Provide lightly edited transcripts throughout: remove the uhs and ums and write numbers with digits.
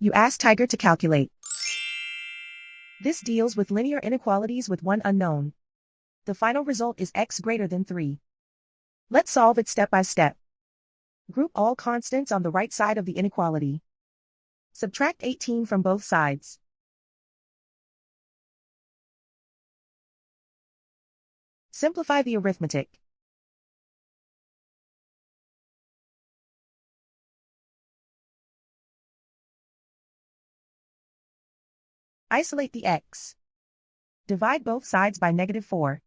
You ask Tiger to calculate. This deals with linear inequalities with one unknown. The final result is x greater than 3. Let's solve it step by step. Group all constants on the right side of the inequality. Subtract 18 from both sides. Simplify the arithmetic. Isolate the x. Divide both sides by -4.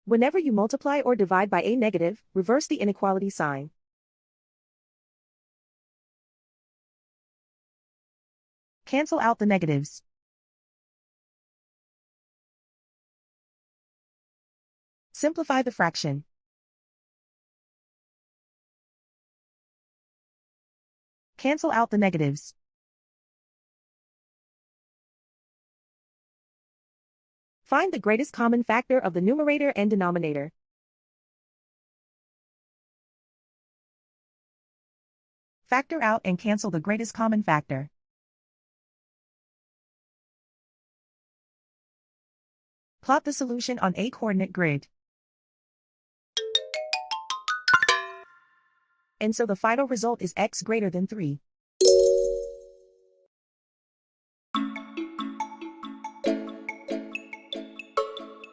Whenever you multiply or divide by a negative, reverse the inequality sign. Cancel out the negatives. Simplify the fraction. Cancel out the negatives. Find the greatest common factor of the numerator and denominator. Factor out and cancel the greatest common factor. Plot the solution on a coordinate grid. And so the final result is x greater than 3.